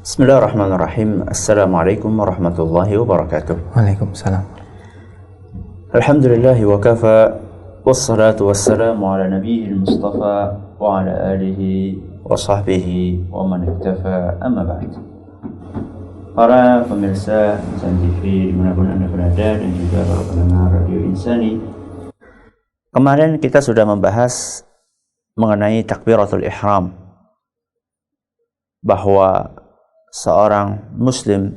Bismillahirrahmanirrahim. Assalamualaikum warahmatullahi wabarakatuh. Waalaikumsalam. Alhamdulillahi wa kafa, wassalatu wassalamu ala nabiyil mustafa wa ala alihi wa sahbihi wa man iktafa, amma ba'd. Para pemirsa Insan TV dimanapun Anda berada dan juga para pendengar Radio Insani, kemarin kita sudah membahas mengenai takbiratul ihram, bahwa seorang muslim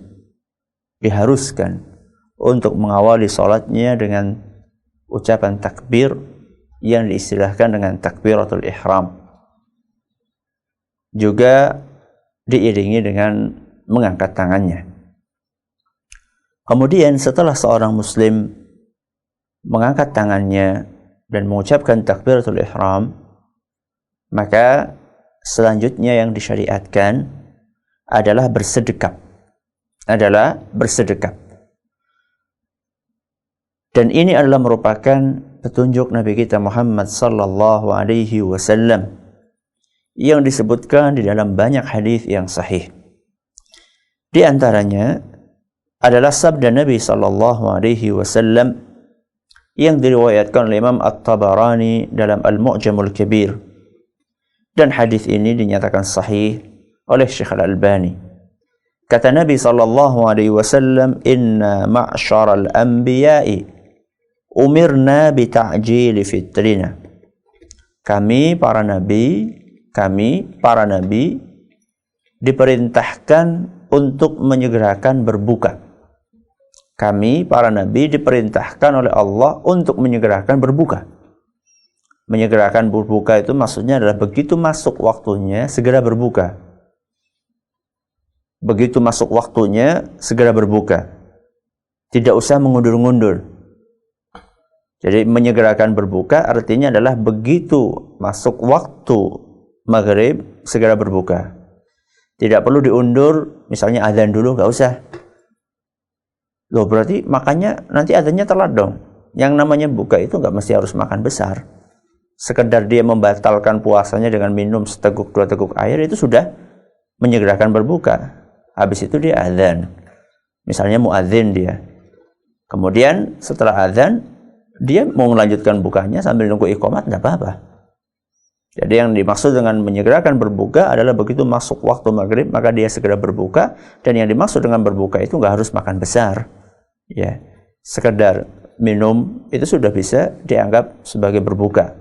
diharuskan untuk mengawali sholatnya dengan ucapan takbir yang diistilahkan dengan takbiratul ihram, juga diiringi dengan mengangkat tangannya. Kemudian setelah seorang muslim mengangkat tangannya dan mengucapkan takbiratul ihram, maka selanjutnya yang disyariatkan adalah bersedekap. Dan ini adalah merupakan petunjuk Nabi kita Muhammad sallallahu alaihi wasallam yang disebutkan di dalam banyak hadis yang sahih. Di antaranya adalah sabda Nabi sallallahu alaihi wasallam yang diriwayatkan oleh Imam At-Tabarani dalam Al-Mu'jamul Kabir. Dan hadis ini dinyatakan sahih oleh Syekh Al-Albani. Kata Nabi sallallahu alaihi wasallam, "Inna ma'syaral anbiya'i umirna bi ta'jili fitrina." Kami para nabi diperintahkan untuk menyegerakan berbuka. Kami para nabi diperintahkan oleh Allah untuk menyegerakan berbuka. Menyegerakan berbuka itu maksudnya adalah begitu masuk waktunya segera berbuka. Begitu masuk waktunya segera berbuka. Tidak usah mengundur-undur. Jadi menyegerakan berbuka artinya adalah begitu masuk waktu maghrib segera berbuka. Tidak perlu diundur, misalnya azan dulu, nggak usah. Loh, berarti makanya nanti azannya telat dong. Yang namanya buka itu nggak mesti harus makan besar. Sekedar dia membatalkan puasanya dengan minum seteguk dua teguk air itu sudah menyegerakan berbuka. Habis itu dia azan. Misalnya muadzin dia. Kemudian setelah azan dia mau melanjutkan bukanya sambil nunggu iqamat, tidak apa-apa. Jadi yang dimaksud dengan menyegerakan berbuka adalah begitu masuk waktu maghrib maka dia segera berbuka. Dan yang dimaksud dengan berbuka itu nggak harus makan besar. Ya, sekedar minum itu sudah bisa dianggap sebagai berbuka.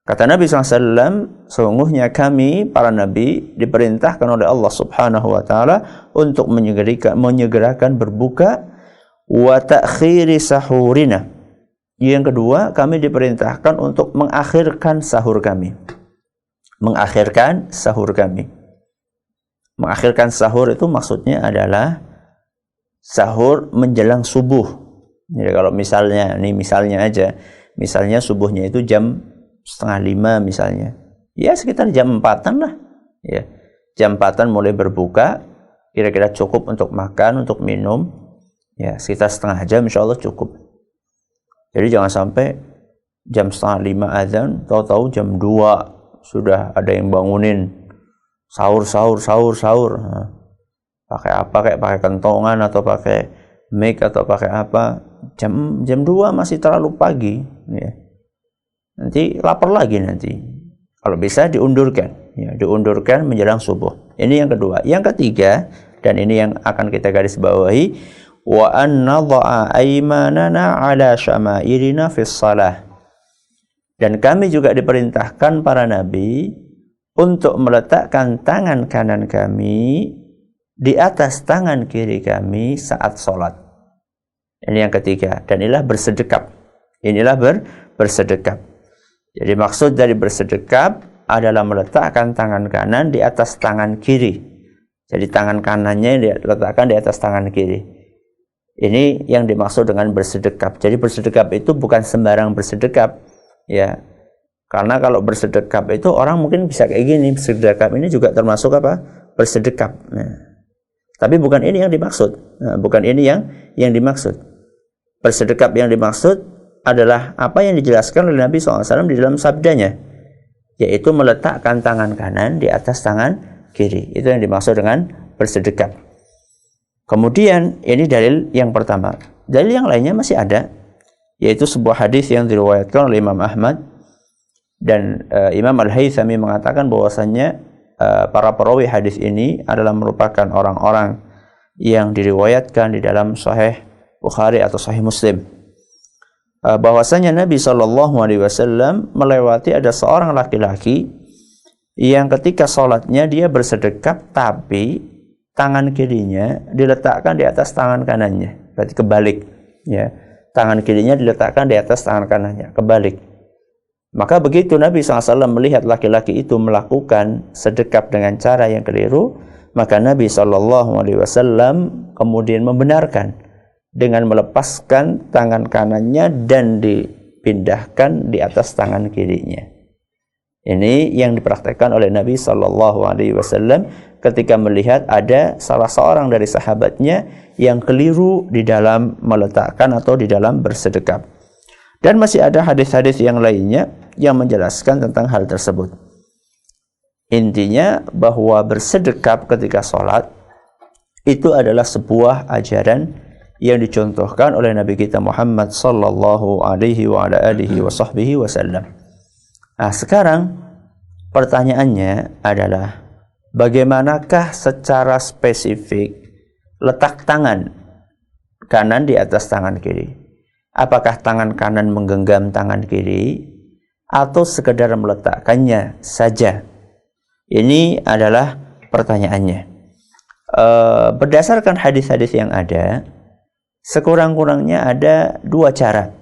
Kata Nabi SAW, sesungguhnya kami, para nabi, diperintahkan oleh Allah Subhanahu wa Ta'ala untuk menyegerakan berbuka wa ta'khiri sahurina. Yang kedua, kami diperintahkan untuk mengakhirkan sahur kami. Mengakhirkan sahur itu maksudnya adalah sahur menjelang subuh. Jadi kalau misalnya subuhnya itu jam 4:30 misalnya, ya sekitar jam 4-an lah, ya jam 4-an mulai berbuka, kira-kira cukup untuk makan, untuk minum, ya sekitar setengah jam insya Allah cukup. Jadi jangan sampai jam 4:30 azan, tahu-tahu jam 2 sudah ada yang bangunin sahur. Nah, pakai apa, kayak pakai kentongan atau pakai mic atau pakai apa, jam 2 masih terlalu pagi, ya. Nanti lapar lagi nanti. Kalau bisa diundurkan, ya, diundurkan menjelang subuh. Ini yang kedua. Yang ketiga, dan ini yang akan kita garis bawahi, wa an nadha'a aymanana 'ala syama'ilina fis shalah. Dan kami juga diperintahkan para nabi untuk meletakkan tangan kanan kami di atas tangan kiri kami saat sholat. Ini yang ketiga. Dan inilah bersedekap. Bersedekap. Jadi maksud dari bersedekap adalah meletakkan tangan kanan di atas tangan kiri. Jadi tangan kanannya diletakkan di atas tangan kiri. Ini yang dimaksud dengan bersedekap. Jadi bersedekap itu bukan sembarang bersedekap, ya. Karena kalau bersedekap itu orang mungkin bisa kayak gini, bersedekap ini juga termasuk apa? Bersedekap. Nah, tapi bukan ini yang dimaksud. Bukan ini yang dimaksud. Bersedekap yang dimaksud adalah apa yang dijelaskan oleh Nabi SAW di dalam sabdanya, yaitu meletakkan tangan kanan di atas tangan kiri. Itu yang dimaksud dengan bersedekap. Kemudian ini dalil yang pertama. Dalil yang lainnya masih ada, yaitu sebuah hadis yang diriwayatkan oleh Imam Ahmad dan Imam Al-Haythami mengatakan bahwasannya para perawi hadis ini adalah merupakan orang-orang yang diriwayatkan di dalam Sahih Bukhari atau Sahih Muslim. Bahwasanya Nabi SAW melewati ada seorang laki-laki yang ketika sholatnya dia bersedekap, tapi tangan kirinya diletakkan di atas tangan kanannya. Berarti kebalik, ya. Tangan kirinya diletakkan di atas tangan kanannya, kebalik. Maka begitu Nabi SAW melihat laki-laki itu melakukan sedekap dengan cara yang keliru, maka Nabi SAW kemudian membenarkan dengan melepaskan tangan kanannya dan dipindahkan di atas tangan kirinya. Ini yang dipraktekkan oleh Nabi SAW ketika melihat ada salah seorang dari sahabatnya yang keliru di dalam meletakkan atau di dalam bersedekap. Dan masih ada hadis-hadis yang lainnya yang menjelaskan tentang hal tersebut. Intinya bahwa bersedekap ketika sholat itu adalah sebuah ajaran yang dicontohkan oleh Nabi kita Muhammad sallallahu alaihi wa ala alihi wa sahbihi wasallam. Nah, sekarang pertanyaannya adalah bagaimanakah secara spesifik letak tangan kanan di atas tangan kiri? Apakah tangan kanan menggenggam tangan kiri atau sekedar meletakkannya saja? Ini adalah pertanyaannya. Berdasarkan hadis-hadis yang ada, sekurang-kurangnya ada dua cara.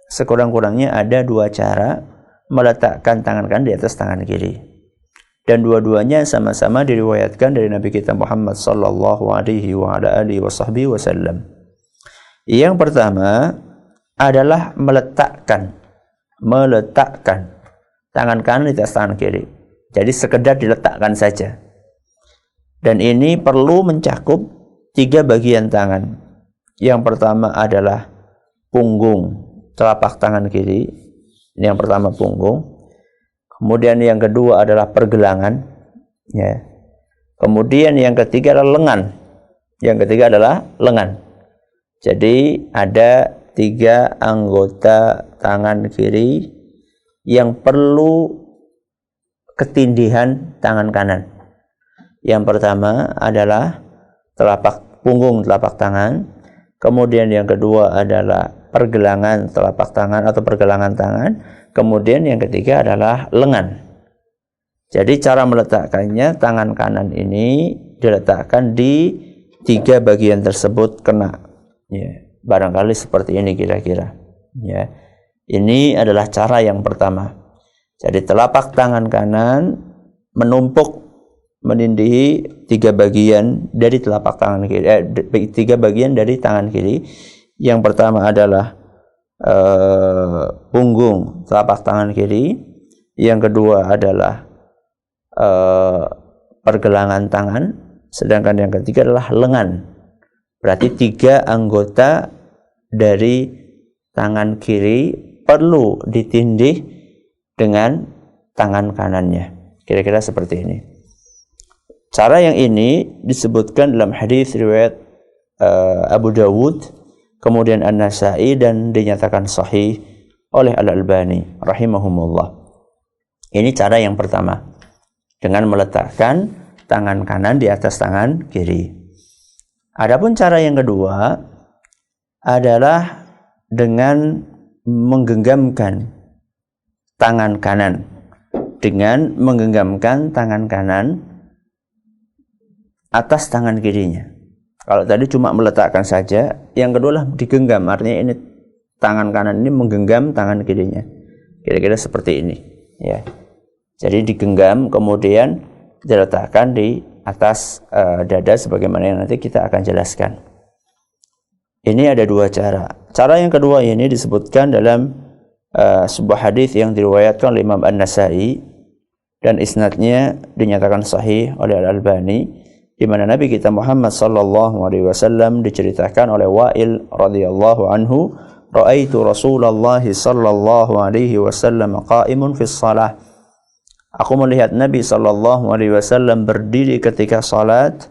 Sekurang-kurangnya ada dua cara meletakkan tangan kanan di atas tangan kiri. Dan dua-duanya sama-sama diriwayatkan dari Nabi kita Muhammad sallallahu alaihi wa ala alihi wasallam. Yang pertama adalah meletakkan tangan kanan di atas tangan kiri. Jadi sekedar diletakkan saja. Dan ini perlu mencakup 3 bagian tangan. Yang pertama adalah punggung, telapak tangan kiri. Ini yang pertama, punggung. Kemudian yang kedua adalah pergelangan, ya. Kemudian yang ketiga adalah lengan. Yang ketiga adalah lengan. Jadi ada 3 anggota tangan kiri yang perlu ketindihan tangan kanan. Yang pertama adalah punggung telapak tangan. Kemudian yang kedua adalah pergelangan telapak tangan atau pergelangan tangan. Kemudian yang ketiga adalah lengan. Jadi cara meletakkannya, tangan kanan ini diletakkan di 3 bagian tersebut kena. Ya, barangkali seperti ini kira-kira. Ya, ini adalah cara yang pertama. Jadi telapak tangan kanan menumpuk menindihi 3 bagian dari telapak tangan kiri, 3 bagian dari tangan kiri. Yang pertama adalah punggung telapak tangan kiri. Yang kedua adalah pergelangan tangan. Sedangkan yang ketiga adalah lengan. Berarti 3 anggota dari tangan kiri perlu ditindih dengan tangan kanannya. Kira-kira seperti ini. Cara yang ini disebutkan dalam hadis riwayat Abu Dawud, kemudian An-Nasa'i, dan dinyatakan sahih oleh Al-Albani rahimahumullah. Ini cara yang pertama, dengan meletakkan tangan kanan di atas tangan kiri. Adapun cara yang kedua adalah dengan menggenggamkan tangan kanan, dengan menggenggamkan tangan kanan atas tangan kirinya. Kalau tadi cuma meletakkan saja, yang kedua lah digenggam, artinya ini tangan kanan ini menggenggam tangan kirinya. Kira-kira seperti ini, ya. Jadi digenggam kemudian diletakkan di atas dada sebagaimana yang nanti kita akan jelaskan. Ini ada 2 cara. Cara yang kedua ini disebutkan dalam sebuah hadis yang diriwayatkan oleh Imam An-Nasa'i dan isnadnya dinyatakan sahih oleh Al-Albani, di mana Nabi kita Muhammad sallallahu alaihi wasallam diceritakan oleh Wa'il radhiyallahu anhu, "Ra'aitu Rasulullah sallallahu alaihi wasallam qa'imun fi shalah." Aku melihat Nabi sallallahu alaihi wasallam berdiri ketika salat,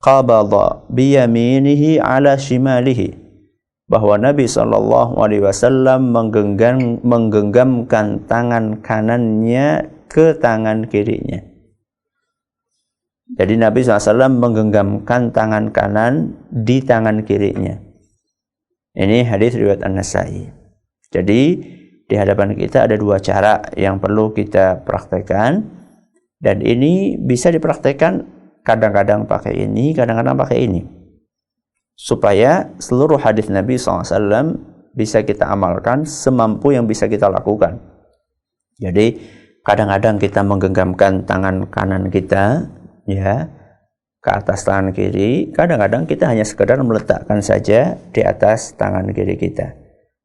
qabadha biyaminihi ala shimalihi, bahwa Nabi SAW menggenggamkan tangan kanannya ke tangan kirinya. Jadi Nabi SAW menggenggamkan tangan kanan di tangan kirinya. Ini hadis riwayat An-Nasa'i. Jadi di hadapan kita ada dua cara yang perlu kita praktekkan, dan ini bisa dipraktekkan kadang-kadang pakai ini, kadang-kadang pakai ini, supaya seluruh hadis Nabi SAW bisa kita amalkan semampu yang bisa kita lakukan. Jadi kadang-kadang kita menggenggamkan tangan kanan kita ya ke atas tangan kiri, kadang-kadang kita hanya sekedar meletakkan saja di atas tangan kiri kita.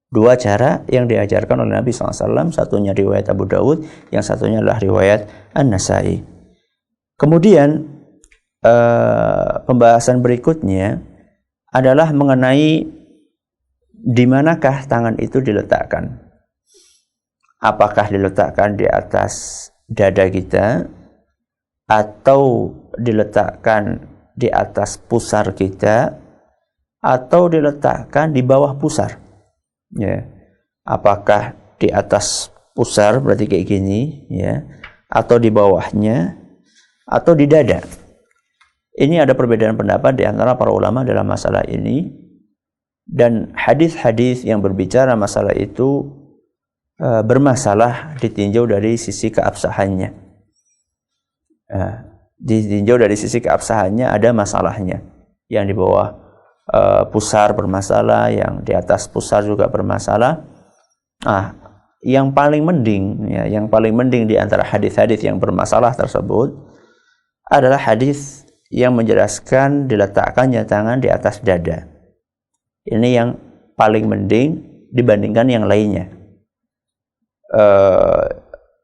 Dua cara yang diajarkan oleh Nabi SAW, satunya riwayat Abu Dawud, yang satunya adalah riwayat An-Nasa'i. Kemudian pembahasan berikutnya adalah mengenai di manakah tangan itu diletakkan. Apakah diletakkan di atas dada kita, atau diletakkan di atas pusar kita, atau diletakkan di bawah pusar. Ya. Apakah di atas pusar berarti kayak gini, ya, atau di bawahnya, atau di dada. Ini ada perbedaan pendapat di antara para ulama dalam masalah ini, dan hadis-hadis yang berbicara masalah itu bermasalah ditinjau dari sisi keabsahannya. Ditinjau dari sisi keabsahannya ada masalahnya. Yang di bawah pusar bermasalah, yang di atas pusar juga bermasalah. Yang paling mending di antara hadis-hadis yang bermasalah tersebut adalah hadis yang menjelaskan diletakkannya tangan di atas dada. Ini yang paling mending dibandingkan yang lainnya.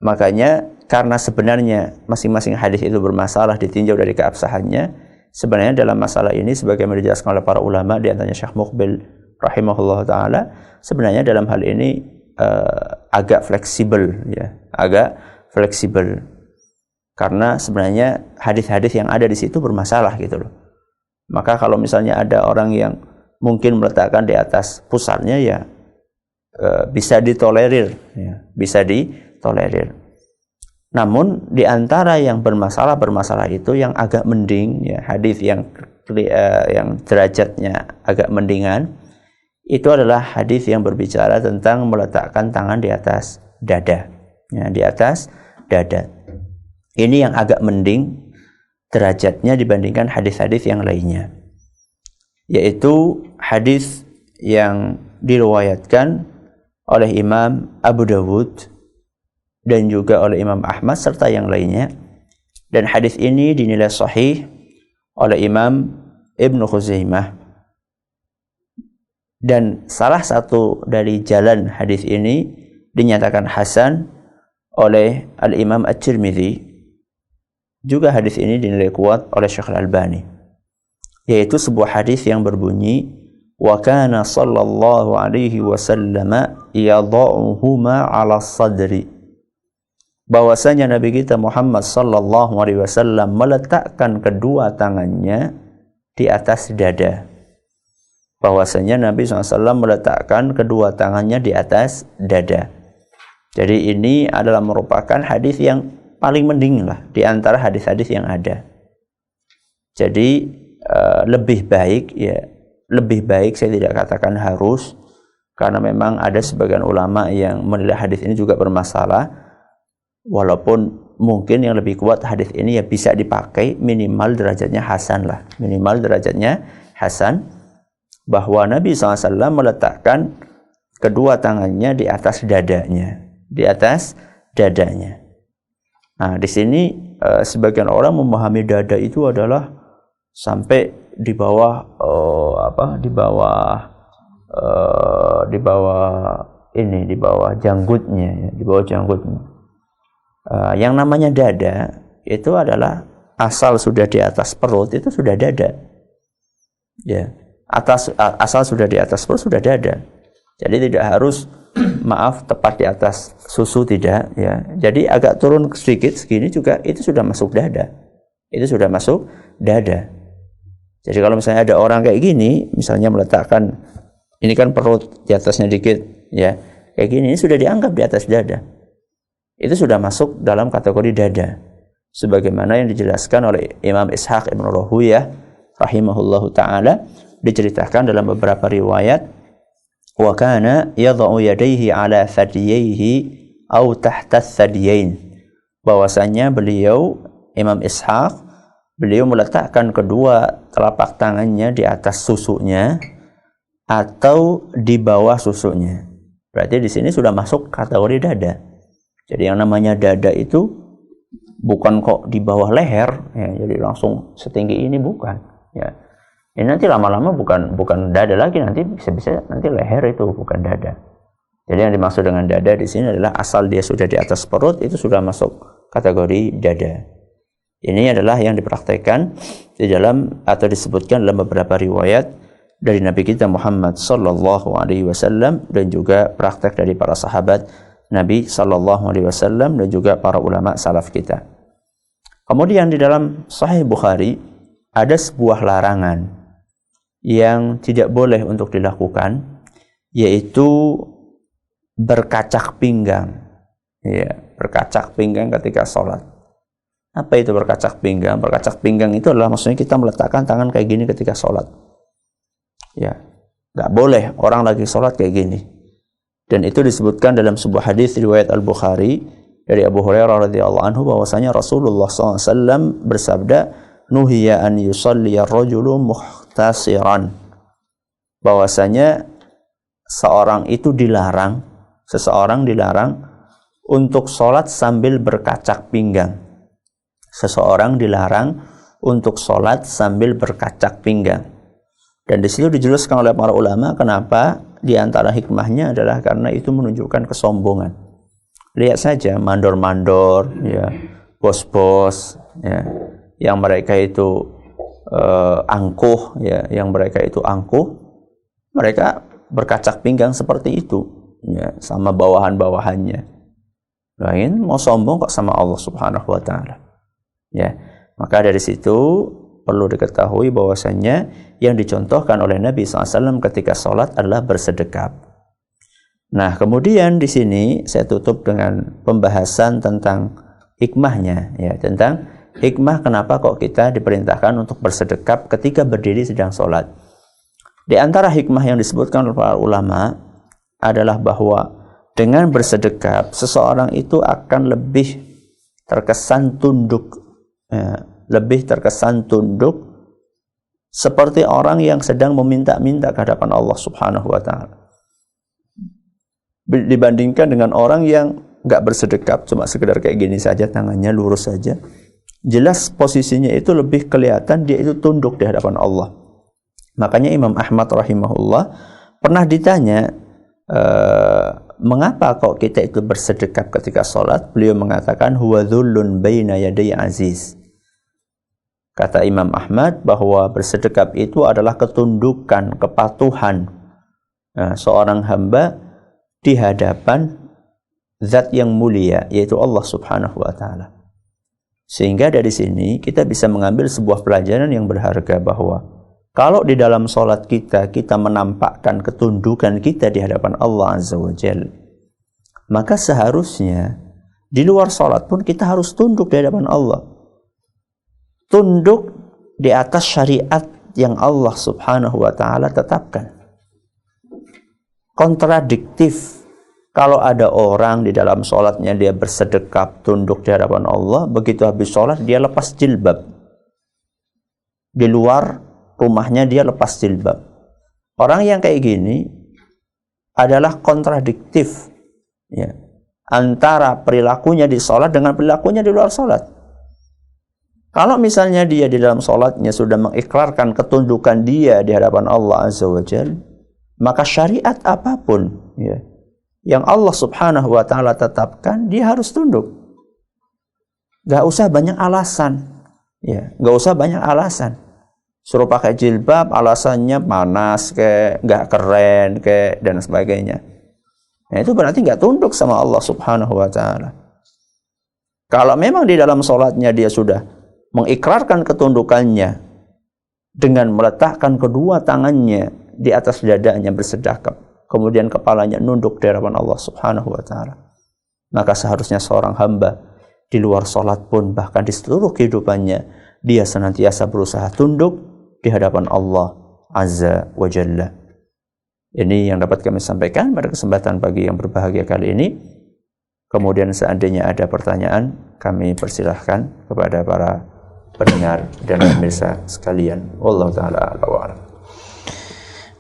Makanya karena sebenarnya masing-masing hadis itu bermasalah ditinjau dari keabsahannya, sebenarnya dalam masalah ini sebagaimana dijelaskan oleh para ulama, di antaranya Syekh Muqbil rahimahullah taala, sebenarnya dalam hal ini agak fleksibel, ya, agak fleksibel. Karena sebenarnya hadis-hadis yang ada di situ bermasalah gitu loh. Maka kalau misalnya ada orang yang mungkin meletakkan di atas pusarnya, ya bisa ditolerir, ya, bisa ditolerir. Namun di antara yang bermasalah itu yang agak mending, ya, hadis yang derajatnya agak mendingan, itu adalah hadis yang berbicara tentang meletakkan tangan di atas dada, ya, di atas dada. Ini yang agak mending derajatnya dibandingkan hadis-hadis yang lainnya, yaitu hadis yang diriwayatkan oleh Imam Abu Dawud dan juga oleh Imam Ahmad serta yang lainnya, dan hadis ini dinilai sahih oleh Imam Ibnu Khuzaimah. Dan salah satu dari jalan hadis ini dinyatakan hasan oleh Al-Imam At-Tirmidzi. Juga hadis ini dinilai kuat oleh Syekh Al-Albani, yaitu sebuah hadis yang berbunyi, wa kana sallallahu alaihi wasallam yadha'uhuma 'ala sadri, bahwasanya Nabi kita Muhammad sallallahu alaihi wasallam meletakkan kedua tangannya di atas dada. Bahwasanya Nabi SAW meletakkan kedua tangannya di atas dada. Jadi ini adalah merupakan hadis yang paling mending lah di antara hadis-hadis yang ada. Jadi lebih baik saya tidak katakan harus, karena memang ada sebagian ulama yang menilai hadis ini juga bermasalah. Walaupun mungkin yang lebih kuat hadis ini ya bisa dipakai, minimal derajatnya hasan lah, minimal derajatnya hasan, bahwa Nabi SAW meletakkan kedua tangannya di atas dadanya, di atas dadanya. Nah, di sini sebagian orang memahami dada itu adalah sampai di bawah janggutnya, ya, di bawah janggutnya. Yang namanya dada itu adalah asal sudah di atas perut itu sudah dada, ya, asal sudah di atas perut sudah dada. Jadi tidak harus tepat di atas susu, tidak, ya. Jadi agak turun sedikit segini juga itu sudah masuk dada, itu sudah masuk dada. Jadi kalau misalnya ada orang kayak gini, misalnya meletakkan, ini kan perut di atasnya dikit, ya, kayak gini, ini sudah dianggap di atas dada. Itu sudah masuk dalam kategori dada. Sebagaimana yang dijelaskan oleh Imam Ishaq Ibn Rahuyah, rahimahullahu ta'ala, diceritakan dalam beberapa riwayat, wa kana yadha'u yadayhi ala thadiyaihi au tahta thadiyain. Bahwasanya beliau, Imam Ishaq, beliau meletakkan kedua telapak tangannya di atas susunya atau di bawah susunya. Berarti di sini sudah masuk kategori dada. Jadi yang namanya dada itu bukan kok di bawah leher, ya, jadi langsung setinggi ini, bukan. Ya. Ini nanti lama-lama bukan dada lagi, nanti bisa-bisa nanti leher itu bukan dada. Jadi yang dimaksud dengan dada di sini adalah asal dia sudah di atas perut, itu sudah masuk kategori dada. Ini adalah yang dipraktekkan di dalam atau disebutkan dalam beberapa riwayat dari Nabi kita Muhammad sallallahu alaihi wasallam, dan juga praktek dari para sahabat Nabi sallallahu alaihi wasallam dan juga para ulama salaf kita. Kemudian di dalam Sahih Bukhari ada sebuah larangan yang tidak boleh untuk dilakukan, yaitu berkacak pinggang. Ya, berkacak pinggang ketika sholat. Apa itu berkacak pinggang? Berkacak pinggang itu adalah maksudnya kita meletakkan tangan kayak gini ketika sholat. Ya, nggak boleh orang lagi sholat kayak gini. Dan itu disebutkan dalam sebuah hadis riwayat Al-Bukhari dari Abu Hurairah radhiyallahu anhu, bahwasanya Rasulullah SAW bersabda, nuhiya an yusalliya ar-rajulu muhtasiran. Bahwasanya seseorang dilarang untuk sholat sambil berkacak pinggang. Seseorang dilarang untuk sholat sambil berkacak pinggang. Dan di situ dijelaskan oleh para ulama kenapa. Di antara hikmahnya adalah karena itu menunjukkan kesombongan. Lihat saja mandor-mandor, ya, bos-bos, ya, yang mereka itu angkuh, ya, mereka berkacak pinggang seperti itu, ya, sama bawahan-bawahannya. Lain mau sombong kok sama Allah Subhanahu wa taala. Ya, maka dari situ perlu diketahui bahwasannya yang dicontohkan oleh Nabi SAW ketika sholat adalah bersedekap. Nah, kemudian di sini saya tutup dengan pembahasan tentang hikmahnya, ya, tentang hikmah kenapa kok kita diperintahkan untuk bersedekap ketika berdiri sedang sholat. Di antara hikmah yang disebutkan oleh para ulama adalah bahwa dengan bersedekap seseorang itu akan lebih terkesan tunduk, ya, seperti orang yang sedang meminta-minta ke hadapan Allah Subhanahu wa taala. Dibandingkan dengan orang yang enggak bersedekap, cuma sekedar kayak gini saja, tangannya lurus saja. Jelas posisinya itu lebih kelihatan dia itu tunduk di hadapan Allah. Makanya Imam Ahmad rahimahullah pernah ditanya, mengapa kok kita itu bersedekap ketika sholat? Beliau mengatakan, huwa dhullun baina yaday aziz. Kata Imam Ahmad bahwa bersedekap itu adalah ketundukan, kepatuhan seorang hamba di hadapan zat yang mulia, yaitu Allah Subhanahu wa taala. Sehingga dari sini kita bisa mengambil sebuah pelajaran yang berharga, bahwa kalau di dalam sholat kita menampakkan ketundukan kita di hadapan Allah Azza wa Jalla, maka seharusnya di luar sholat pun kita harus tunduk di hadapan Allah. Tunduk di atas syariat yang Allah Subhanahu wa taala tetapkan. Kontradiktif kalau ada orang di dalam sholatnya dia bersedekap, tunduk di hadapan Allah, begitu habis sholat dia lepas jilbab. Di luar rumahnya dia lepas jilbab. Orang yang kayak gini adalah kontradiktif, ya, antara perilakunya di sholat dengan perilakunya di luar sholat. Kalau misalnya dia di dalam sholatnya sudah mengikrarkan ketundukan dia di hadapan Allah Azza wa Jalla, maka syariat apapun, ya, yang Allah Subhanahu wa taala tetapkan, dia harus tunduk. Gak usah banyak alasan, ya, gak usah banyak alasan. Suruh pakai jilbab, alasannya panas, kayak gak keren, kayak dan sebagainya. Nah, itu berarti gak tunduk sama Allah Subhanahu wa taala. Kalau memang di dalam sholatnya dia sudah mengikrarkan ketundukannya dengan meletakkan kedua tangannya di atas dadanya bersedekap, kemudian kepalanya nunduk di hadapan Allah Subhanahu wa taala, maka seharusnya seorang hamba di luar salat pun, bahkan di seluruh kehidupannya, dia senantiasa berusaha tunduk di hadapan Allah Azza wa Jalla. Ini yang dapat kami sampaikan pada kesempatan pagi yang berbahagia kali ini. Kemudian seandainya ada pertanyaan, kami persilahkan kepada para pendengar dan pemirsa sekalian. Wallahu taala a'lam.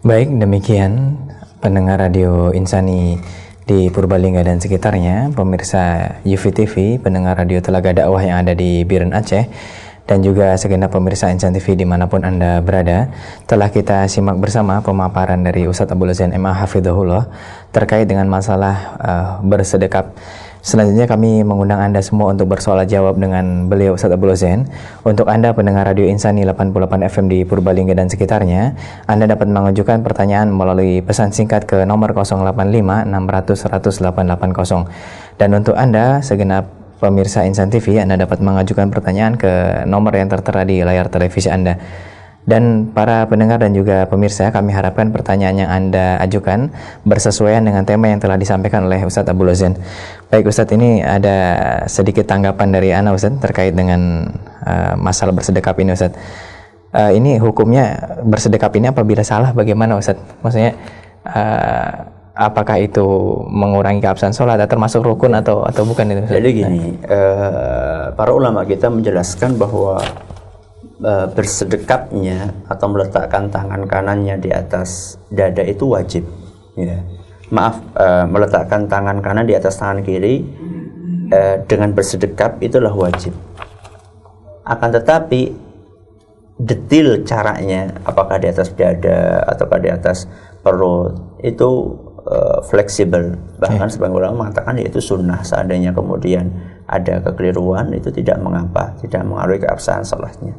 Baik, demikian pendengar Radio Insani di Purbalingga dan sekitarnya, pemirsa Yufi TV, pendengar radio Telaga Dakwah yang ada di Biren Aceh, dan juga segenap pemirsa Insan TV dimanapun Anda berada. Telah kita simak bersama pemaparan dari Ustadz Abdul Zain MA Hafidhahullah terkait dengan masalah bersedekap. Selanjutnya kami mengundang Anda semua untuk bersoal jawab dengan beliau Ustadz Abdul Zain. Untuk Anda pendengar Radio Insani 88 FM di Purbalingga dan sekitarnya, Anda dapat mengajukan pertanyaan melalui pesan singkat ke nomor 085 600 100 880. Dan untuk Anda segenap pemirsa Insan TV, Anda dapat mengajukan pertanyaan ke nomor yang tertera di layar televisi Anda. Dan para pendengar dan juga pemirsa, kami harapkan pertanyaan yang Anda ajukan bersesuaian dengan tema yang telah disampaikan oleh Ustadz Abdul Zain. Baik Ustadz, ini ada sedikit tanggapan dari Ana Ustadz terkait dengan masalah bersedekap ini Ustadz. Ini hukumnya bersedekap ini apabila salah bagaimana Ustadz? Maksudnya apakah itu mengurangi keabsahan sholat atau termasuk rukun atau bukan itu Ustadz? Jadi gini, para ulama kita menjelaskan bahwa bersedekapnya atau meletakkan tangan kanannya di atas dada itu wajib, ya. Meletakkan tangan kanan di atas tangan kiri dengan bersedekap itulah wajib. Akan tetapi detail caranya, apakah di atas dada ataukah di atas perut, itu fleksibel. Bahkan sebagian ulama mengatakan yaitu sunnah. Seandainya kemudian ada kekeliruan, itu tidak mengapa, tidak mengaruhi keabsahan salatnya.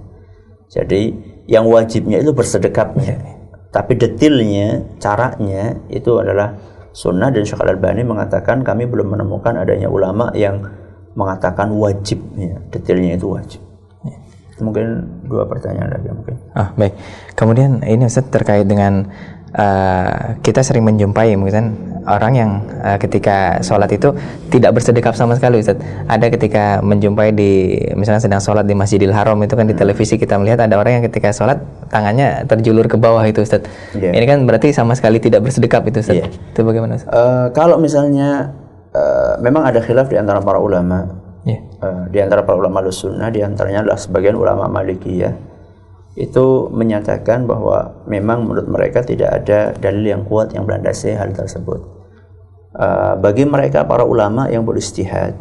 Jadi yang wajibnya itu bersedekapnya, tapi detailnya, caranya itu adalah sunnah. Dan Syekh Al-Albani mengatakan kami belum menemukan adanya ulama yang mengatakan wajibnya, detailnya itu wajib. Mungkin dua pertanyaan lagi mungkin. Baik. Kemudian ini Ustaz terkait dengan kita sering menjumpai mungkin orang yang ketika sholat itu tidak bersedekap sama sekali Ustaz. Ada ketika menjumpai di misalnya sedang sholat di Masjidil Haram, itu kan di televisi kita melihat ada orang yang ketika sholat tangannya terjulur ke bawah itu Ustaz. Ini kan berarti sama sekali tidak bersedekap itu Ustaz. Itu bagaimana Ustaz? Kalau misalnya memang ada khilaf di antara para ulama, di antara para ulama Ahlussunnah, di antaranya adalah sebagian ulama Malikiyah, itu menyatakan bahwa memang menurut mereka tidak ada dalil yang kuat yang melandasi hal tersebut. Bagi mereka para ulama yang beristihad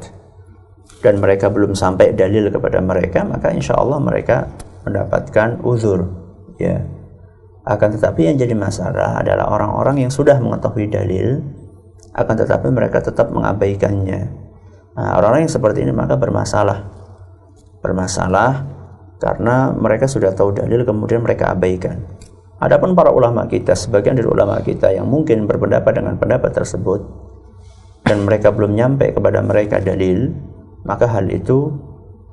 dan mereka belum sampai dalil kepada mereka, maka insya Allah mereka mendapatkan uzur, ya. Akan tetapi yang jadi masalah adalah orang-orang yang sudah mengetahui dalil, akan tetapi mereka tetap mengabaikannya. Nah, orang-orang yang seperti ini maka bermasalah karena mereka sudah tahu dalil kemudian mereka abaikan. Adapun para ulama kita, sebagian dari ulama kita yang mungkin berpendapat dengan pendapat tersebut dan mereka belum nyampe kepada mereka dalil, maka hal itu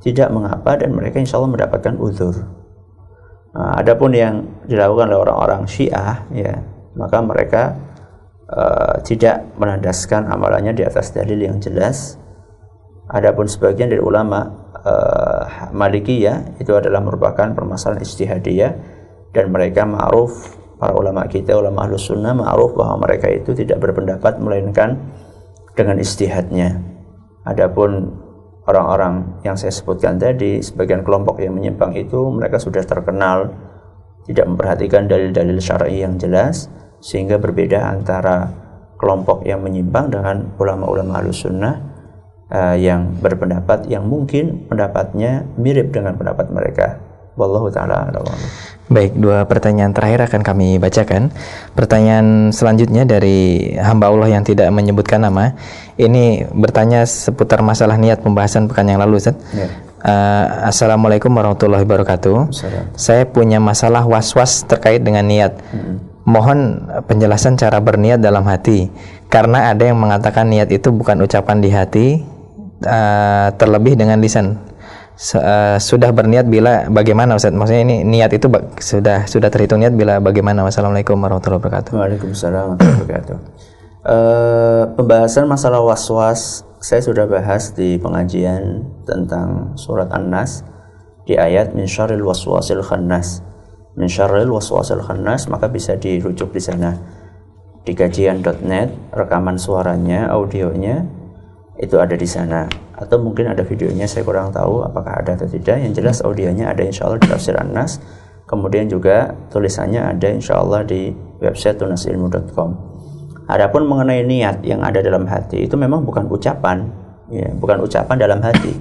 tidak mengapa dan mereka insya Allah mendapatkan uzur. Nah, adapun yang dilakukan oleh orang-orang Syiah, ya, maka mereka tidak menandaskan amalannya di atas dalil yang jelas. Adapun sebagian dari ulama Malikiyah itu adalah merupakan permasalahan ijtihadiyah dan mereka ma'ruf, para ulama kita, ulama Ahlussunnah ma'ruf bahwa mereka itu tidak berpendapat melainkan dengan ijtihadnya. Adapun orang-orang yang saya sebutkan tadi, sebagian kelompok yang menyimpang itu mereka sudah terkenal tidak memperhatikan dalil-dalil syar'i yang jelas, sehingga berbeda antara kelompok yang menyimpang dengan ulama-ulama Ahlussunnah yang berpendapat yang mungkin pendapatnya mirip dengan pendapat mereka. Wallahu ta'ala a'lam. Baik, dua pertanyaan terakhir akan kami bacakan. Pertanyaan selanjutnya dari hamba Allah yang tidak menyebutkan nama. Ini bertanya seputar masalah niat pembahasan pekan yang lalu Ustaz. Assalamualaikum warahmatullahi wabarakatuh. Saya punya masalah was-was terkait dengan niat. Mohon penjelasan cara berniat dalam hati, karena ada yang mengatakan niat itu bukan ucapan di hati, terlebih dengan lisan. sudah berniat bila bagaimana Ustaz? Maksudnya ini niat itu sudah terhitung niat bila bagaimana? Wassalamualaikum warahmatullahi wabarakatuh. Waalaikumsalam warahmatullahi wabarakatuh. Pembahasan masalah waswas saya sudah bahas di pengajian tentang surat An-Nas di ayat min syarril waswasil khannas. Min syarril waswasil khannas, maka bisa dirujuk di sana. Di kajian.net rekaman suaranya, audionya itu ada di sana, atau mungkin ada videonya, saya kurang tahu apakah ada atau tidak. Yang jelas audionya ada insyaallah di tafsir An-Nas, kemudian juga tulisannya ada insyaallah di website tunasilmu.com. Adapun mengenai niat yang ada dalam hati itu memang bukan ucapan, ya, bukan ucapan dalam hati.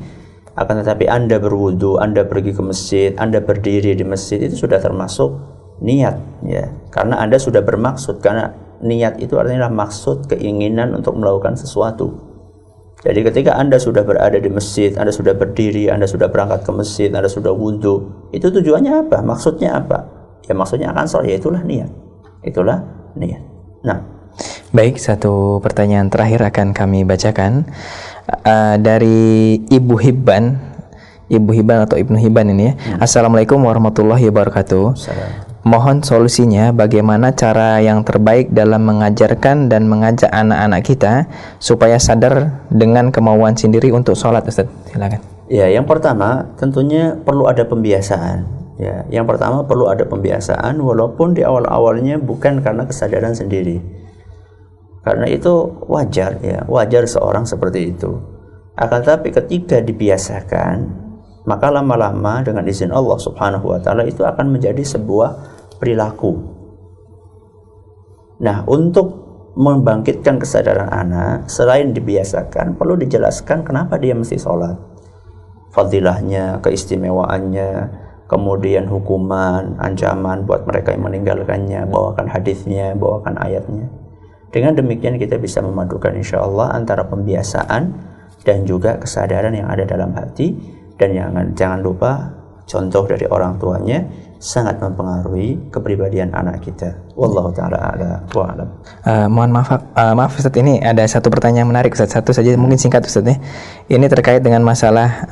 Akan tetapi Anda berwudu, Anda pergi ke masjid, Anda berdiri di masjid, itu sudah termasuk niat, ya, karena Anda sudah bermaksud. Karena niat itu artinya maksud, keinginan untuk melakukan sesuatu. Jadi ketika Anda sudah berada di masjid, Anda sudah berdiri, Anda sudah berangkat ke masjid, Anda sudah wudu, itu tujuannya apa? Maksudnya apa? Ya maksudnya akan sholat, ya itulah niat. Itulah niat. Nah, baik, satu pertanyaan terakhir akan kami bacakan dari Ibu Hibban atau Ibnu Hibban ini ya. Assalamualaikum warahmatullahi wabarakatuh. Mohon solusinya bagaimana cara yang terbaik dalam mengajarkan dan mengajak anak-anak kita supaya sadar dengan kemauan sendiri untuk sholat, Ustaz. Silakan. Ya, yang pertama tentunya perlu ada pembiasaan. Ya, yang pertama perlu ada pembiasaan, walaupun di awal-awalnya bukan karena kesadaran sendiri. Karena itu wajar, ya, wajar seorang seperti itu. Akan tetapi ketika dibiasakan, maka lama-lama dengan izin Allah Subhanahu wa taala itu akan menjadi sebuah perilaku. Nah, untuk membangkitkan kesadaran anak, selain dibiasakan, perlu dijelaskan kenapa dia mesti sholat, fadilahnya, keistimewaannya, kemudian hukuman, ancaman buat mereka yang meninggalkannya, bawakan hadisnya, bawakan ayatnya. Dengan demikian kita bisa memadukan insyaallah antara pembiasaan dan juga kesadaran yang ada dalam hati. Dan jangan lupa contoh dari orang tuanya sangat mempengaruhi kepribadian anak kita. Wallahu taala a'la wa a'lam. Mohon maaf Ustaz, ini ada satu pertanyaan menarik Ustaz, satu saja mungkin singkat Ustaz ya. Ini terkait dengan masalah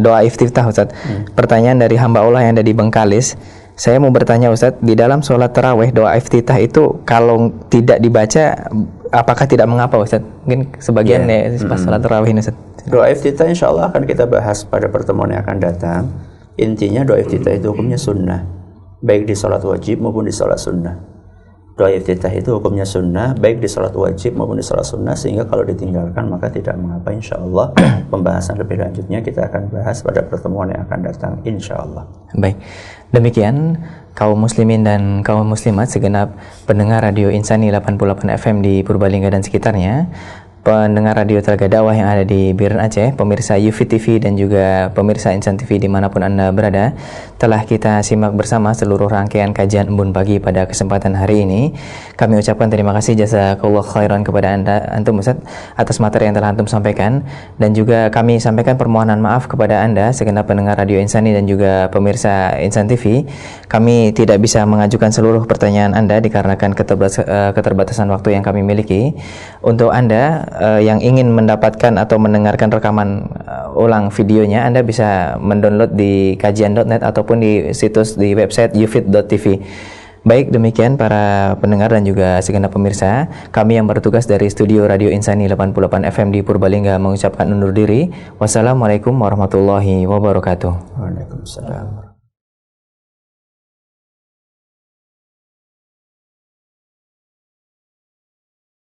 doa iftitah Ustaz. Pertanyaan dari hamba Allah yang ada di Bengkalis. Saya mau bertanya Ustaz, di dalam sholat tarawih doa iftitah itu kalau tidak dibaca apakah tidak mengapa Ustaz? Mungkin sebagian pas sholat tarawih ini Ustaz. Doa iftitah insyaallah akan kita bahas pada pertemuan yang akan datang. Intinya doa iftitah itu hukumnya sunnah, baik di sholat wajib maupun di sholat sunnah. Doa iftitah itu hukumnya sunnah, baik di sholat wajib maupun di sholat sunnah, sehingga kalau ditinggalkan maka tidak mengapa insyaallah. Pembahasan lebih lanjutnya kita akan bahas pada pertemuan yang akan datang insyaallah. Baik, demikian kaum muslimin dan kaum muslimat segenap pendengar Radio Insani 88 FM di Purbalingga dan sekitarnya, pendengar radio Telaga Dakwah yang ada di Biren Aceh, pemirsa Yufi TV dan juga pemirsa Insan TV dimanapun Anda berada, telah kita simak bersama seluruh rangkaian kajian Embun Pagi pada kesempatan hari ini. Kami ucapkan terima kasih jazakallah khairan kepada Antum Ustaz atas materi yang telah Antum sampaikan, dan juga kami sampaikan permohonan maaf kepada Anda segenap pendengar Radio Insani dan juga pemirsa Insan TV. Kami tidak bisa mengajukan seluruh pertanyaan Anda dikarenakan keterbatasan waktu yang kami miliki. Untuk Anda yang ingin mendapatkan atau mendengarkan rekaman ulang videonya, Anda bisa mendownload di kajian.net ataupun di situs di website yufit.tv. Baik, demikian para pendengar dan juga segenap pemirsa, kami yang bertugas dari studio Radio Insani 88 FM di Purbalingga mengucapkan undur diri. Wassalamualaikum warahmatullahi wabarakatuh. Waalaikumsalam.